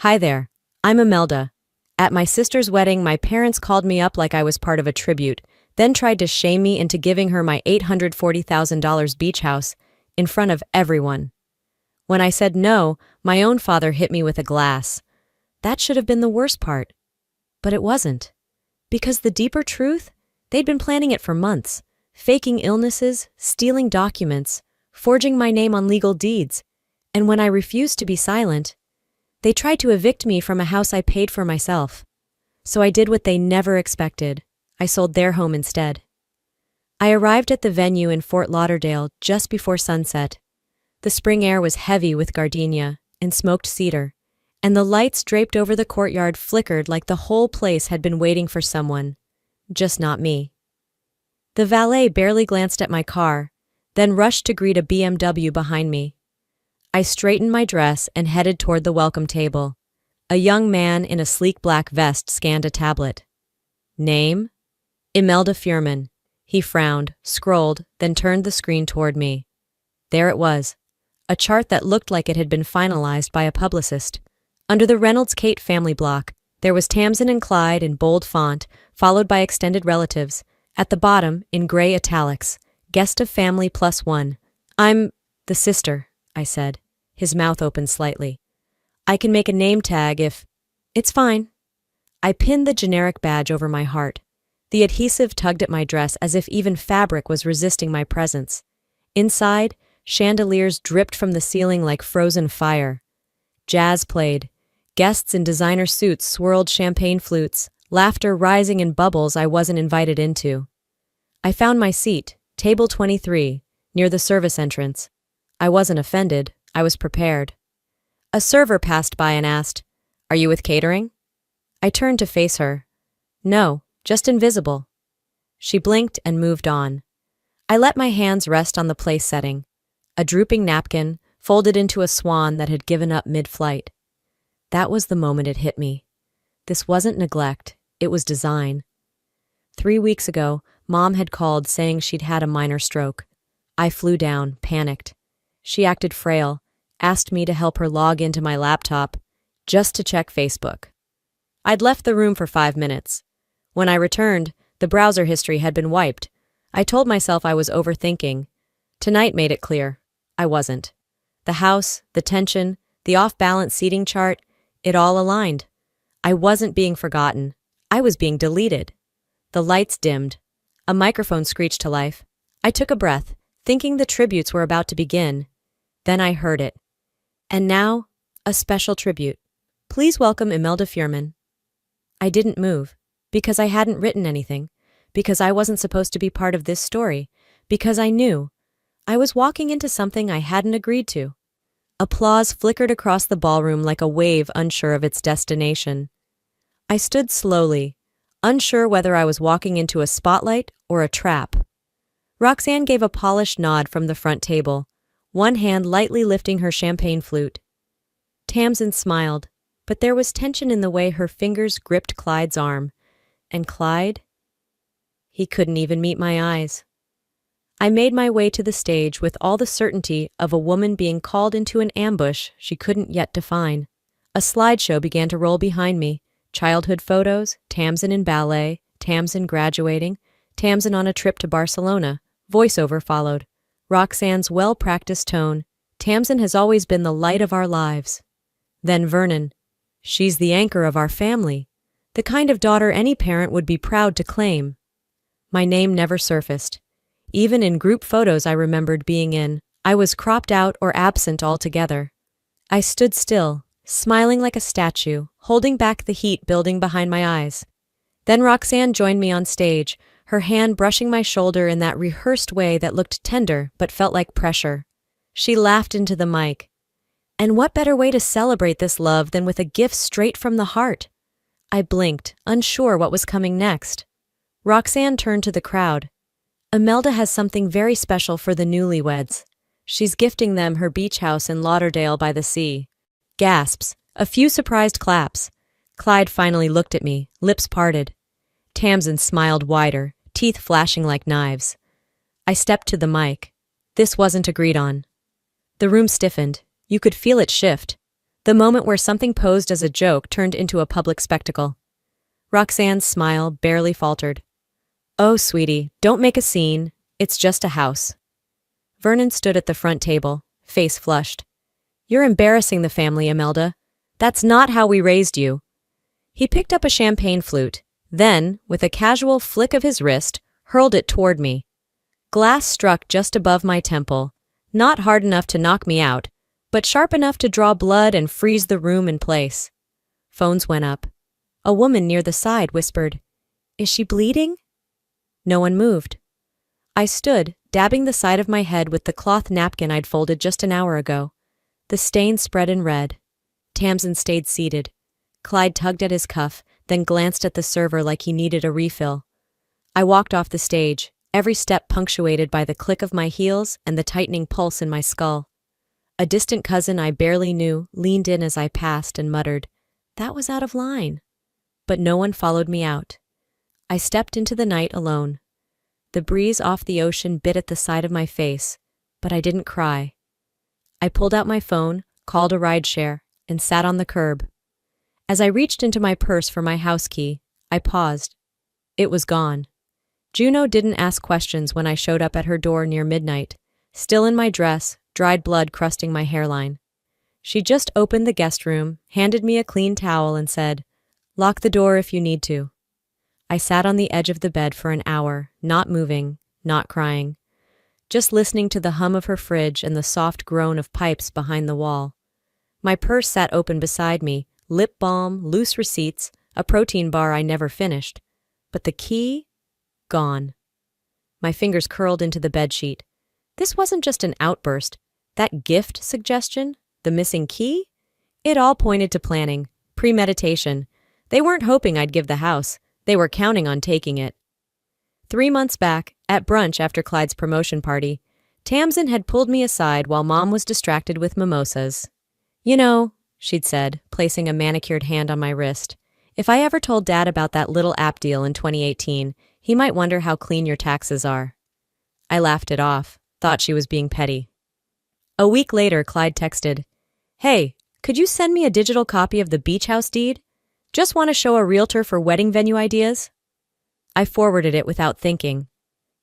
Hi there. I'm Imelda. At my sister's wedding, my parents called me up like I was part of a tribute, then tried to shame me into giving her my $840,000 beach house in front of everyone. When I said no, my own father hit me with a glass. That should have been the worst part. But it wasn't. Because the deeper truth? They'd been planning it for months, faking illnesses, stealing documents, forging my name on legal deeds. And when I refused to be silent, they tried to evict me from a house I paid for myself. So I did what they never expected. I sold their home instead. I arrived at the venue in Fort Lauderdale just before sunset. The spring air was heavy with gardenia and smoked cedar, and the lights draped over the courtyard flickered like the whole place had been waiting for someone, just not me. The valet barely glanced at my car, then rushed to greet a BMW behind me. I straightened my dress and headed toward the welcome table. A young man in a sleek black vest scanned a tablet. Name? Imelda Furman. He frowned, scrolled, then turned the screen toward me. There it was. A chart that looked like it had been finalized by a publicist. Under the Reynolds-Kate family block, there was Tamsin and Clyde in bold font, followed by extended relatives. At the bottom, in gray italics, guest of family +1. I'm the sister, I said, his mouth opened slightly. I can make a name tag if... It's fine. I pinned the generic badge over my heart. The adhesive tugged at my dress as if even fabric was resisting my presence. Inside, chandeliers dripped from the ceiling like frozen fire. Jazz played. Guests in designer suits swirled champagne flutes, laughter rising in bubbles I wasn't invited into. I found my seat, table 23, near the service entrance. I wasn't offended, I was prepared. A server passed by and asked, "Are you with catering?" I turned to face her. No, just invisible. She blinked and moved on. I let my hands rest on the place setting. A drooping napkin, folded into a swan that had given up mid-flight. That was the moment it hit me. This wasn't neglect, it was design. 3 weeks ago, Mom had called saying she'd had a minor stroke. I flew down, panicked. She acted frail, asked me to help her log into my laptop, just to check Facebook. I'd left the room for 5 minutes. When I returned, the browser history had been wiped. I told myself I was overthinking. Tonight made it clear. I wasn't. The house, the tension, the off-balance seating chart, it all aligned. I wasn't being forgotten. I was being deleted. The lights dimmed. A microphone screeched to life. I took a breath, thinking the tributes were about to begin. Then I heard it. And now, a special tribute. Please welcome Imelda Furman. I didn't move, because I hadn't written anything, because I wasn't supposed to be part of this story, because I knew. I was walking into something I hadn't agreed to. Applause flickered across the ballroom like a wave unsure of its destination. I stood slowly, unsure whether I was walking into a spotlight or a trap. Roxanne gave a polished nod from the front table, one hand lightly lifting her champagne flute. Tamsin smiled, but there was tension in the way her fingers gripped Clyde's arm. And Clyde? He couldn't even meet my eyes. I made my way to the stage with all the certainty of a woman being called into an ambush she couldn't yet define. A slideshow began to roll behind me. Childhood photos, Tamsin in ballet, Tamsin graduating, Tamsin on a trip to Barcelona. Voiceover followed. Roxanne's well-practiced tone. Tamsin has always been the light of our lives. Then Vernon. She's the anchor of our family. The kind of daughter any parent would be proud to claim. My name never surfaced. Even in group photos I remembered being in, I was cropped out or absent altogether. I stood still, smiling like a statue, holding back the heat building behind my eyes. Then Roxanne joined me on stage, her hand brushing my shoulder in that rehearsed way that looked tender but felt like pressure. She laughed into the mic. And what better way to celebrate this love than with a gift straight from the heart? I blinked, unsure what was coming next. Roxanne turned to the crowd. Imelda has something very special for the newlyweds. She's gifting them her beach house in Lauderdale by the sea. Gasps, a few surprised claps. Clyde finally looked at me, lips parted. Tamsin smiled wider, teeth flashing like knives. I stepped to the mic. This wasn't agreed on. The room stiffened. You could feel it shift. The moment where something posed as a joke turned into a public spectacle. Roxanne's smile barely faltered. "Oh, sweetie, don't make a scene. It's just a house." Vernon stood at the front table, face flushed. "You're embarrassing the family, Imelda. That's not how we raised you." He picked up a champagne flute, then, with a casual flick of his wrist, hurled it toward me. Glass struck just above my temple, not hard enough to knock me out, but sharp enough to draw blood and freeze the room in place. Phones went up. A woman near the side whispered, "Is she bleeding?" No one moved. I stood, dabbing the side of my head with the cloth napkin I'd folded just an hour ago. The stain spread in red. Tamsin stayed seated. Clyde tugged at his cuff, then glanced at the server like he needed a refill. I walked off the stage, every step punctuated by the click of my heels and the tightening pulse in my skull. A distant cousin I barely knew leaned in as I passed and muttered, "That was out of line." But no one followed me out. I stepped into the night alone. The breeze off the ocean bit at the side of my face, but I didn't cry. I pulled out my phone, called a rideshare, and sat on the curb. As I reached into my purse for my house key, I paused. It was gone. Juno didn't ask questions when I showed up at her door near midnight, still in my dress, dried blood crusting my hairline. She just opened the guest room, handed me a clean towel, and said, "Lock the door if you need to." I sat on the edge of the bed for an hour, not moving, not crying, just listening to the hum of her fridge and the soft groan of pipes behind the wall. My purse sat open beside me, lip balm, loose receipts, a protein bar I never finished. But the key? Gone. My fingers curled into the bedsheet. This wasn't just an outburst. That gift suggestion? The missing key? It all pointed to planning, premeditation. They weren't hoping I'd give the house. They were counting on taking it. 3 months back, at brunch after Clyde's promotion party, Tamsin had pulled me aside while Mom was distracted with mimosas. "You know," she'd said, placing a manicured hand on my wrist, "if I ever told Dad about that little app deal in 2018, he might wonder how clean your taxes are." I laughed it off, thought she was being petty. A week later, Clyde texted, "Hey, could you send me a digital copy of the beach house deed? Just want to show a realtor for wedding venue ideas?" I forwarded it without thinking.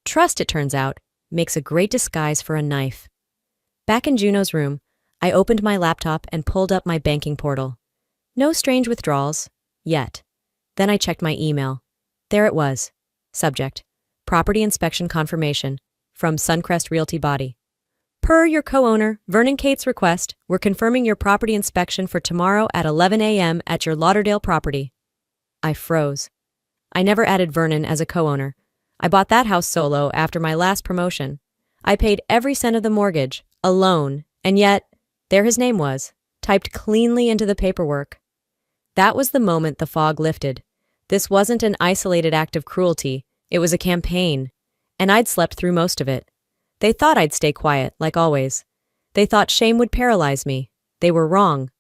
Trust, it turns out, makes a great disguise for a knife. Back in Juno's room, I opened my laptop and pulled up my banking portal. No strange withdrawals. Yet. Then I checked my email. There it was. Subject: Property Inspection Confirmation from Suncrest Realty Body. Per your co-owner, Vernon Cate's request, we're confirming your property inspection for tomorrow at 11 a.m. at your Lauderdale property. I froze. I never added Vernon as a co-owner. I bought that house solo after my last promotion. I paid every cent of the mortgage, alone, and yet, there his name was, typed cleanly into the paperwork. That was the moment the fog lifted. This wasn't an isolated act of cruelty, it was a campaign, and I'd slept through most of it. They thought I'd stay quiet, like always. They thought shame would paralyze me. They were wrong.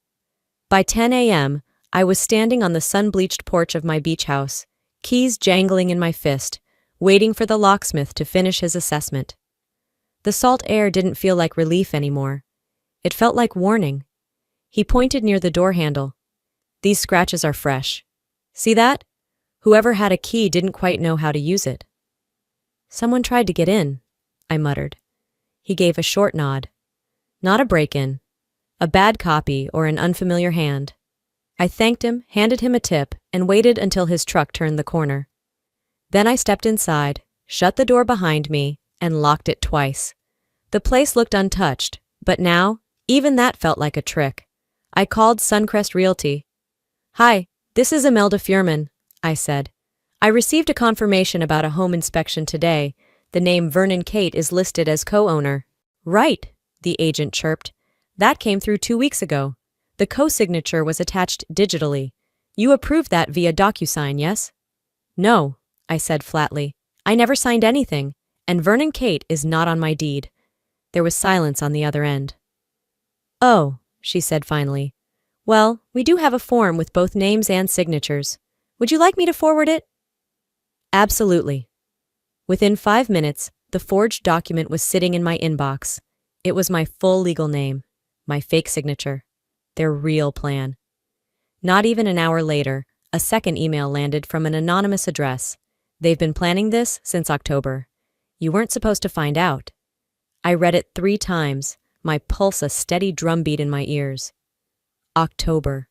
By 10 a.m., I was standing on the sun-bleached porch of my beach house, keys jangling in my fist, waiting for the locksmith to finish his assessment. The salt air didn't feel like relief anymore. It felt like warning. He pointed near the door handle. "These scratches are fresh. See that? Whoever had a key didn't quite know how to use it." "Someone tried to get in," I muttered. He gave a short nod. "Not a break-in. A bad copy or an unfamiliar hand." I thanked him, handed him a tip, and waited until his truck turned the corner. Then I stepped inside, shut the door behind me, and locked it twice. The place looked untouched, but now, even that felt like a trick. I called Suncrest Realty. "Hi, this is Imelda Furman," I said. "I received a confirmation about a home inspection today. The name Vernon Cate is listed as co-owner." "Right," the agent chirped. "That came through 2 weeks ago. The co-signature was attached digitally. You approved that via DocuSign, yes?" "No," I said flatly. "I never signed anything, and Vernon Cate is not on my deed." There was silence on the other end. "Oh," she said finally. "Well, we do have a form with both names and signatures. Would you like me to forward it?" "Absolutely." Within 5 minutes, the forged document was sitting in my inbox. It was my full legal name, my fake signature. their real plan. Not even an hour later, a second email landed from an anonymous address. They've been planning this since October. You weren't supposed to find out. I read it 3 times, my pulse a steady drumbeat in my ears. October.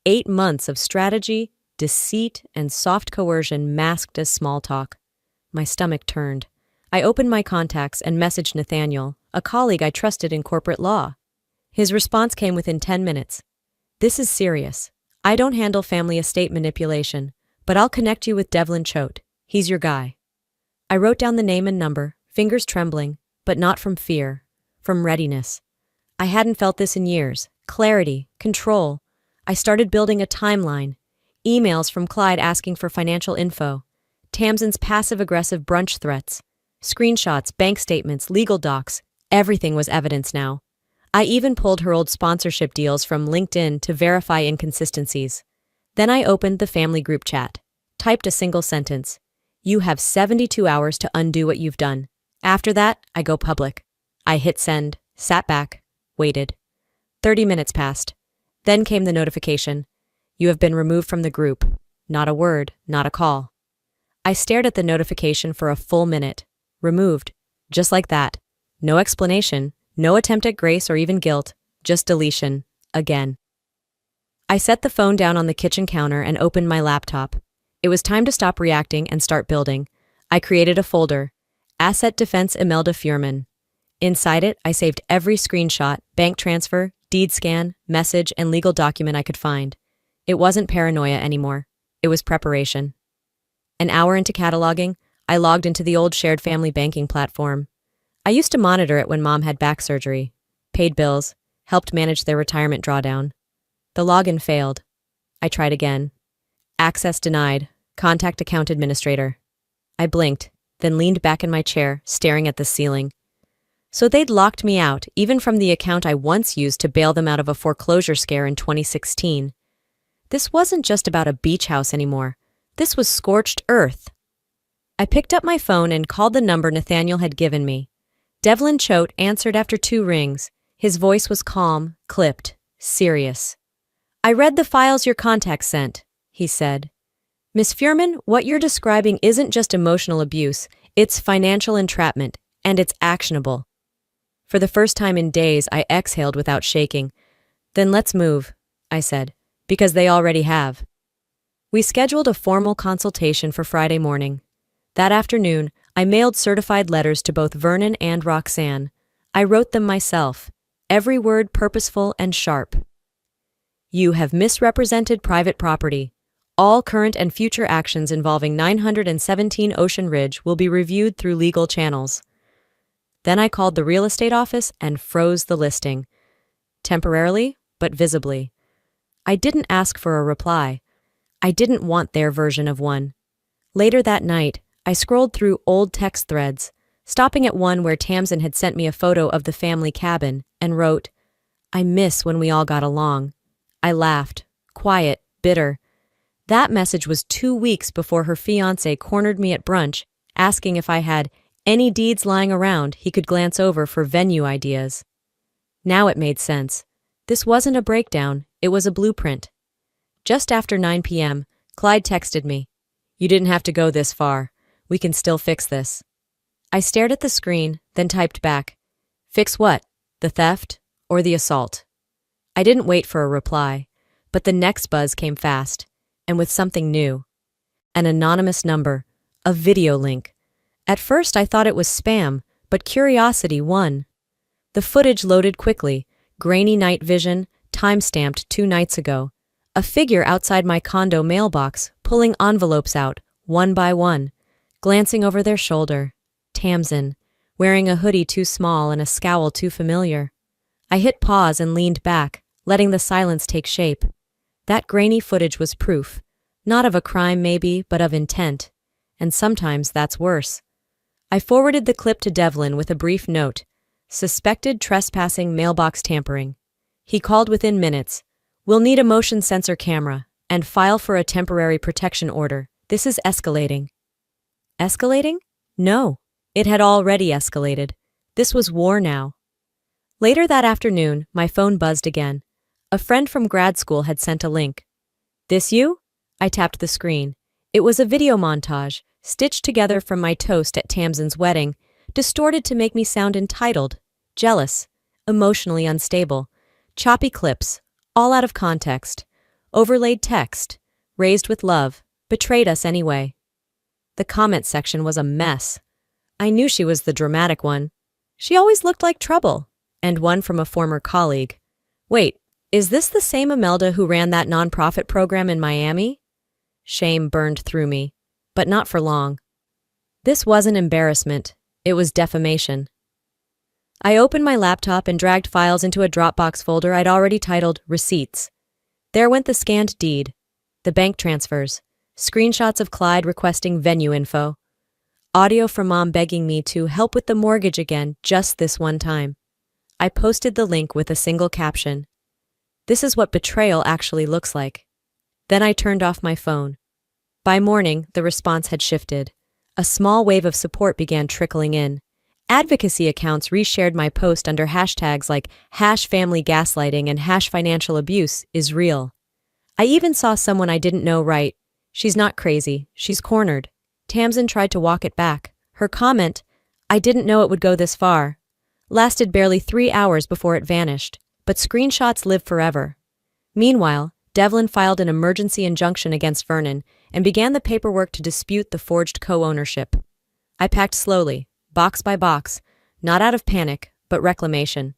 8 months of strategy, deceit, and soft coercion masked as small talk. My stomach turned. I opened my contacts and messaged Nathaniel, a colleague I trusted in corporate law. His response came within 10 minutes. This is serious. I don't handle family estate manipulation, but I'll connect you with Devlin Choate. He's your guy. I wrote down the name and number, fingers trembling, but not from fear, from readiness. I hadn't felt this in years. Clarity, control. I started building a timeline. Emails from Clyde asking for financial info. Tamsin's passive-aggressive brunch threats. Screenshots, bank statements, legal docs. Everything was evidence now. I even pulled her old sponsorship deals from LinkedIn to verify inconsistencies. Then I opened the family group chat. Typed a single sentence. You have 72 hours to undo what you've done. After that, I go public. I hit send, sat back, waited. 30 minutes passed. Then came the notification. You have been removed from the group. Not a word, not a call. I stared at the notification for a full minute. Removed. Just like that. No explanation, no attempt at grace or even guilt, just deletion. Again. I set the phone down on the kitchen counter and opened my laptop. It was time to stop reacting and start building. I created a folder. Asset Defense Imelda Furman. Inside it, I saved every screenshot, bank transfer, deed scan, message, and legal document I could find. It wasn't paranoia anymore. It was preparation. An hour into cataloging, I logged into the old shared family banking platform. I used to monitor it when Mom had back surgery, paid bills, helped manage their retirement drawdown. The login failed. I tried again. Access denied. Contact account administrator. I blinked, then leaned back in my chair, staring at the ceiling. So they'd locked me out, even from the account I once used to bail them out of a foreclosure scare in 2016. This wasn't just about a beach house anymore. This was scorched earth. I picked up my phone and called the number Nathaniel had given me. Devlin Choate answered after 2 rings. His voice was calm, clipped, serious. I read the files your contacts sent, he said. Miss Furman, what you're describing isn't just emotional abuse, it's financial entrapment, and it's actionable. For the first time in days, I exhaled without shaking. Then let's move, I said, because they already have. We scheduled a formal consultation for Friday morning. That afternoon, I mailed certified letters to both Vernon and Roxanne. I wrote them myself, every word purposeful and sharp. You have misrepresented private property. All current and future actions involving 917 Ocean Ridge will be reviewed through legal channels. Then I called the real estate office and froze the listing. Temporarily, but visibly. I didn't ask for a reply. I didn't want their version of one. Later that night, I scrolled through old text threads, stopping at one where Tamsin had sent me a photo of the family cabin, and wrote, I miss when we all got along. I laughed, quiet, bitter. That message was 2 weeks before her fiancé cornered me at brunch, asking if I had any deeds lying around he could glance over for venue ideas. Now it made sense. This wasn't a breakdown, it was a blueprint. Just after 9 p.m., Clyde texted me. You didn't have to go this far. We can still fix this. I stared at the screen, then typed back. Fix what? The theft or the assault? I didn't wait for a reply, but the next buzz came fast, and with something new. An anonymous number, a video link. At first I thought it was spam, but curiosity won. The footage loaded quickly, grainy night vision, time-stamped 2 nights ago. A figure outside my condo mailbox, pulling envelopes out, one by one, glancing over their shoulder. Tamsin, wearing a hoodie too small and a scowl too familiar. I hit pause and leaned back, letting the silence take shape. That grainy footage was proof, not of a crime maybe, but of intent. And sometimes that's worse. I forwarded the clip to Devlin with a brief note. Suspected trespassing, mailbox tampering. He called within minutes. We'll need a motion sensor camera and file for a temporary protection order. This is escalating. Escalating? No. It had already escalated. This was war now. Later that afternoon, my phone buzzed again. A friend from grad school had sent a link. This you? I tapped the screen. It was a video montage, stitched together from my toast at Tamsin's wedding, distorted to make me sound entitled, jealous, emotionally unstable. Choppy clips, all out of context. Overlaid text, raised with love, betrayed us anyway. The comment section was a mess. I knew she was the dramatic one. She always looked like trouble. And one from a former colleague. Wait, is this the same Imelda who ran that nonprofit program in Miami? Shame burned through me, but not for long. This wasn't embarrassment, it was defamation. I opened my laptop and dragged files into a Dropbox folder I'd already titled Receipts. There went the scanned deed, the bank transfers, screenshots of Clyde requesting venue info, audio from Mom begging me to help with the mortgage again just this one time. I posted the link with a single caption. This is what betrayal actually looks like. Then I turned off my phone. By morning, the response had shifted. A small wave of support began trickling in. Advocacy accounts reshared my post under hashtags like #FamilyGaslighting and #FinancialAbuse-is-real. I even saw someone I didn't know write, "She's not crazy, she's cornered." Tamsin tried to walk it back. Her comment, "I didn't know it would go this far," lasted barely 3 hours before it vanished, but screenshots live forever. Meanwhile, Devlin filed an emergency injunction against Vernon and began the paperwork to dispute the forged co-ownership. I packed slowly, box by box, not out of panic, but reclamation.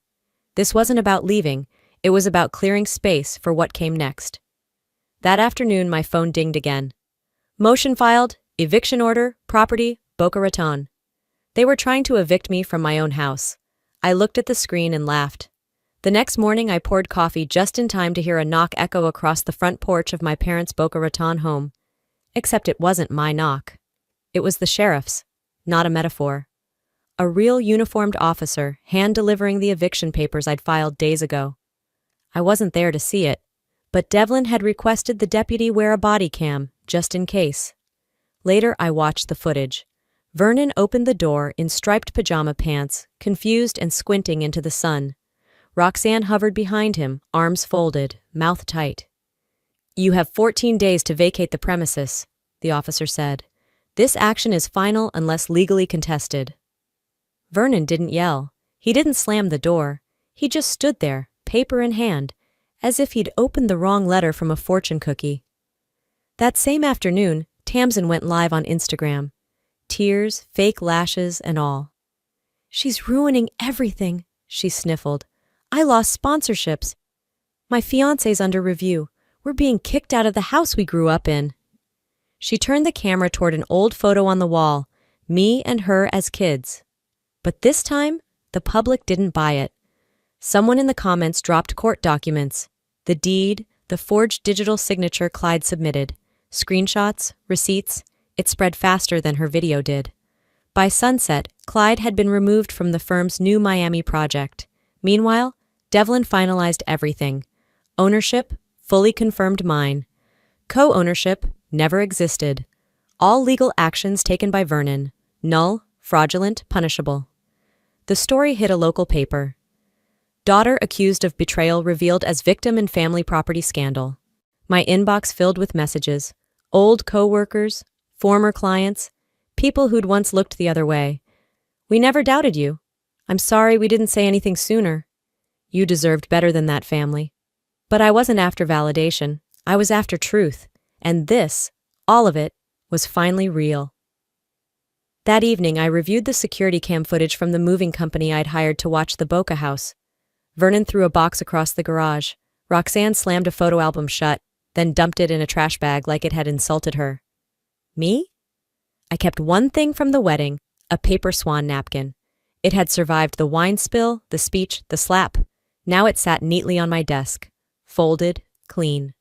This wasn't about leaving, it was about clearing space for what came next. That afternoon, my phone dinged again. Motion filed, eviction order, property, Boca Raton. They were trying to evict me from my own house. I looked at the screen and laughed. The next morning, I poured coffee just in time to hear a knock echo across the front porch of my parents' Boca Raton home. Except it wasn't my knock. It was the sheriff's, not a metaphor. A real uniformed officer hand-delivering the eviction papers I'd filed days ago. I wasn't there to see it, but Devlin had requested the deputy wear a body cam, just in case. Later, I watched the footage. Vernon opened the door in striped pajama pants, confused and squinting into the sun. Roxanne hovered behind him, arms folded, mouth tight. "You have 14 days to vacate the premises," the officer said. "This action is final unless legally contested." Vernon didn't yell. He didn't slam the door. He just stood there, paper in hand, as if he'd opened the wrong letter from a fortune cookie. That same afternoon, Tamsin went live on Instagram. Tears, fake lashes, and all. "She's ruining everything," she sniffled. "I lost sponsorships. My fiancé's under review. We're being kicked out of the house we grew up in." She turned the camera toward an old photo on the wall, me and her as kids. But this time, the public didn't buy it. Someone in the comments dropped court documents. The deed, the forged digital signature Clyde submitted, screenshots, receipts. It spread faster than her video did. By sunset, Clyde had been removed from the firm's new Miami project. Meanwhile, Devlin finalized everything. Ownership, fully confirmed mine. Co-ownership, never existed. All legal actions taken by Vernon. Null, fraudulent, punishable. The story hit a local paper. Daughter accused of betrayal revealed as victim in family property scandal. My inbox filled with messages. Old co-workers, former clients, people who'd once looked the other way. "We never doubted you. I'm sorry we didn't say anything sooner. You deserved better than that, family." But I wasn't after validation. I was after truth. And this, all of it, was finally real. That evening, I reviewed the security cam footage from the moving company I'd hired to watch the Boca house. Vernon threw a box across the garage. Roxanne slammed a photo album shut, then dumped it in a trash bag like it had insulted her. Me? I kept one thing from the wedding, a paper swan napkin. It had survived the wine spill, the speech, the slap. Now it sat neatly on my desk, folded, clean.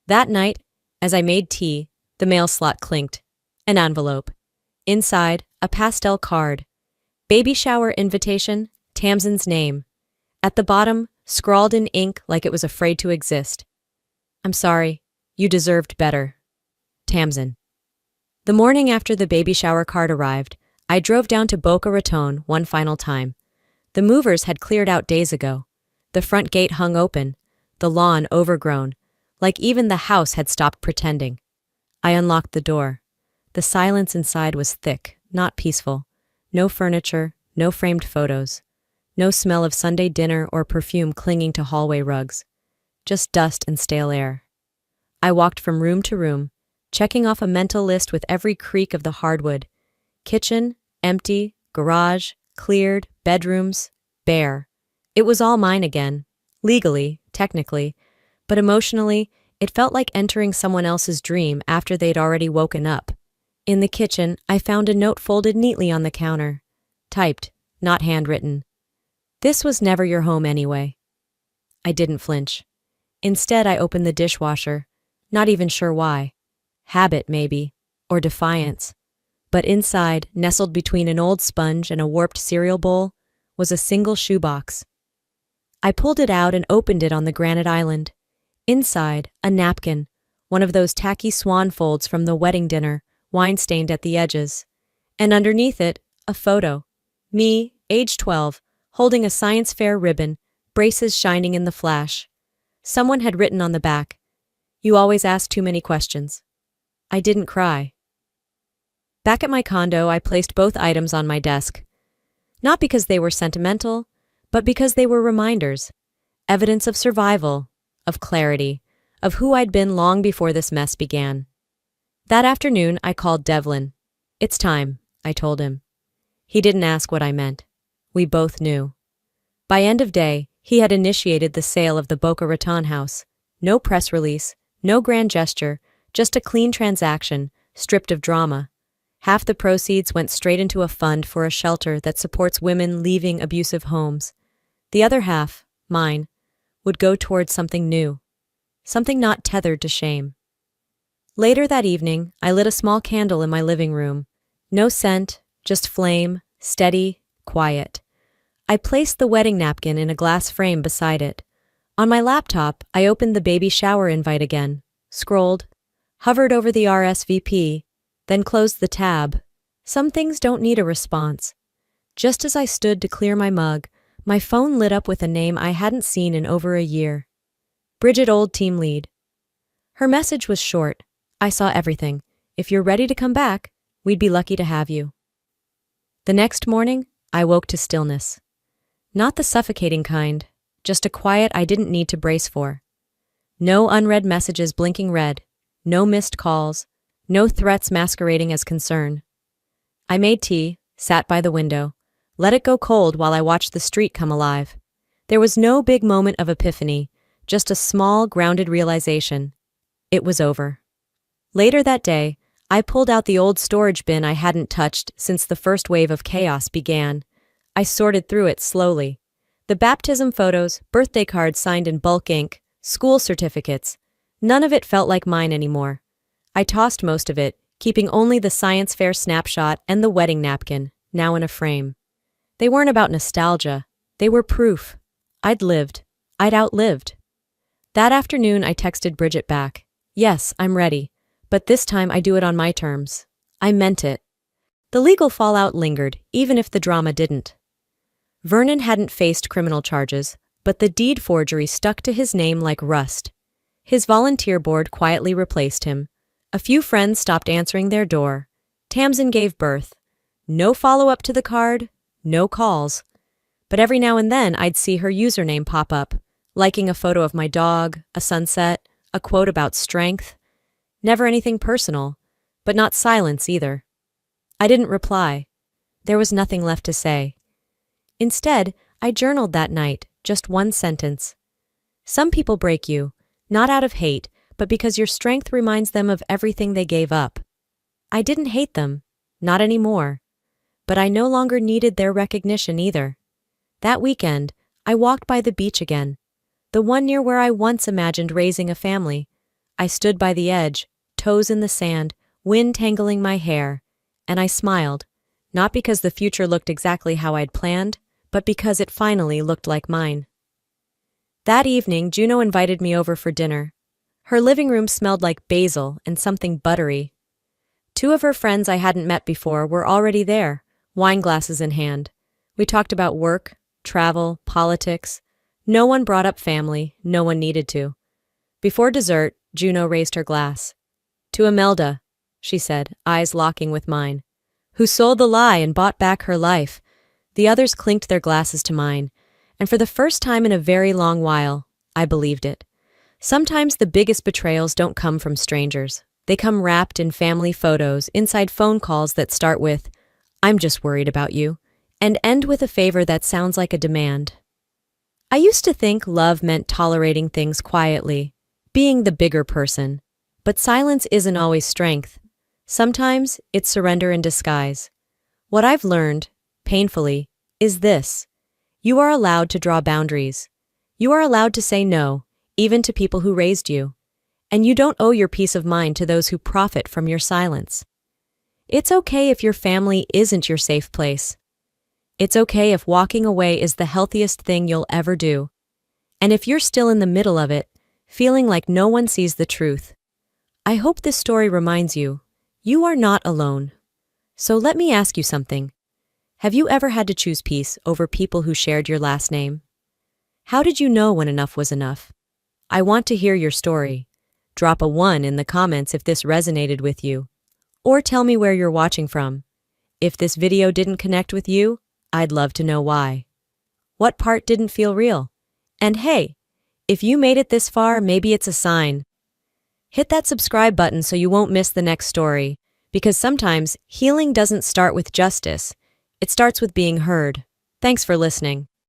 That night, as I made tea, the mail slot clinked. An envelope. Inside, a pastel card. Baby shower invitation, Tamsin's name. At the bottom, scrawled in ink like it was afraid to exist. "I'm sorry. You deserved better. Tamsin." The morning after the baby shower card arrived, I drove down to Boca Raton one final time. The movers had cleared out days ago. The front gate hung open. the lawn overgrown, like even the house had stopped pretending. I unlocked the door. The silence inside was thick, not peaceful. No furniture, no framed photos. No smell of Sunday dinner or perfume clinging to hallway rugs. Just dust and stale air. I walked from room to room, checking off a mental list with every creak of the hardwood. Kitchen, empty, garage, cleared, bedrooms, bare. It was all mine again. Legally, technically, but emotionally, it felt like entering someone else's dream after they'd already woken up. In the kitchen, I found a note folded neatly on the counter. Typed, not handwritten. This was never your home anyway. I didn't flinch. Instead, I opened the dishwasher, not even sure why. Habit, maybe, or defiance. But inside, nestled between an old sponge and a warped cereal bowl, was a single shoebox. I pulled it out and opened it on the granite island. Inside, a napkin, one of those tacky swan folds from the wedding dinner, wine-stained at the edges. And underneath it, a photo. Me, age 12, holding a science fair ribbon, braces shining in the flash. Someone had written on the back, "You always ask too many questions." I didn't cry. Back at my condo, I placed both items on my desk. Not because they were sentimental, but because they were reminders. Evidence of survival, of clarity, of who I'd been long before this mess began. That afternoon, I called Devlin. "It's time," I told him. He didn't ask what I meant. We both knew. By end of day, he had initiated the sale of the Boca Raton house. No press release, no grand gesture, just a clean transaction, stripped of drama. Half the proceeds went straight into a fund for a shelter that supports women leaving abusive homes. The other half, mine, would go towards something new, something not tethered to shame. Later that evening, I lit a small candle in my living room. No scent, just flame, steady, quiet. I placed the wedding napkin in a glass frame beside it. On my laptop, I opened the baby shower invite again, scrolled, hovered over the RSVP, then closed the tab. Some things don't need a response. Just as I stood to clear my mug, my phone lit up with a name I hadn't seen in over a year. Bridget, old team lead. Her message was short. "I saw everything. If you're ready to come back, we'd be lucky to have you." The next morning, I woke to stillness. Not the suffocating kind, just a quiet I didn't need to brace for. No unread messages blinking red, no missed calls, no threats masquerading as concern. I made tea, sat by the window, let it go cold while I watched the street come alive. There was no big moment of epiphany, just a small, grounded realization. It was over. Later that day, I pulled out the old storage bin I hadn't touched since the first wave of chaos began. I sorted through it slowly. The baptism photos, birthday cards signed in bulk ink, school certificates. None of it felt like mine anymore. I tossed most of it, keeping only the science fair snapshot and the wedding napkin, now in a frame. They weren't about nostalgia. They were proof. I'd lived. I'd outlived. That afternoon, I texted Bridget back. "Yes, I'm ready. But this time I do it on my terms." I meant it. The legal fallout lingered, even if the drama didn't. Vernon hadn't faced criminal charges, but the deed forgery stuck to his name like rust. His volunteer board quietly replaced him. A few friends stopped answering their door. Tamsin gave birth. No follow-up to the card, no calls. But every now and then I'd see her username pop up, liking a photo of my dog, a sunset, a quote about strength. Never anything personal, but not silence either. I didn't reply. There was nothing left to say. Instead, I journaled that night, just one sentence. Some people break you, not out of hate, but because your strength reminds them of everything they gave up. I didn't hate them, not anymore. But I no longer needed their recognition either. That weekend, I walked by the beach again, the one near where I once imagined raising a family. I stood by the edge, toes in the sand, wind tangling my hair, and I smiled, not because the future looked exactly how I'd planned, but because it finally looked like mine. That evening, Juno invited me over for dinner. Her living room smelled like basil and something buttery. Two of her friends I hadn't met before were already there, wine glasses in hand. We talked about work, travel, politics, No one brought up family, no one needed to. Before dessert, Juno raised her glass. To Imelda, she said, eyes locking with mine, who sold the lie and bought back her life. The others clinked their glasses to mine, and for the first time in a very long while, I believed it. Sometimes the biggest betrayals don't come from strangers. They come wrapped in family photos, inside phone calls that start with, "I'm just worried about you," and end with a favor that sounds like a demand. I used to think love meant tolerating things quietly, being the bigger person. But silence isn't always strength. Sometimes it's surrender in disguise. What I've learned, painfully, is this. You are allowed to draw boundaries. You are allowed to say no, even to people who raised you. And you don't owe your peace of mind to those who profit from your silence. It's okay if your family isn't your safe place. It's okay if walking away is the healthiest thing you'll ever do. And if you're still in the middle of it, feeling like no one sees the truth, I hope this story reminds you, you are not alone. So let me ask you something. Have you ever had to choose peace over people who shared your last name? How did you know when enough was enough? I want to hear your story. Drop a 1 in the comments if this resonated with you. Or tell me where you're watching from. If this video didn't connect with you, I'd love to know why. What part didn't feel real? And hey, if you made it this far, maybe it's a sign. Hit that subscribe button so you won't miss the next story, because sometimes healing doesn't start with justice. It starts with being heard. Thanks for listening.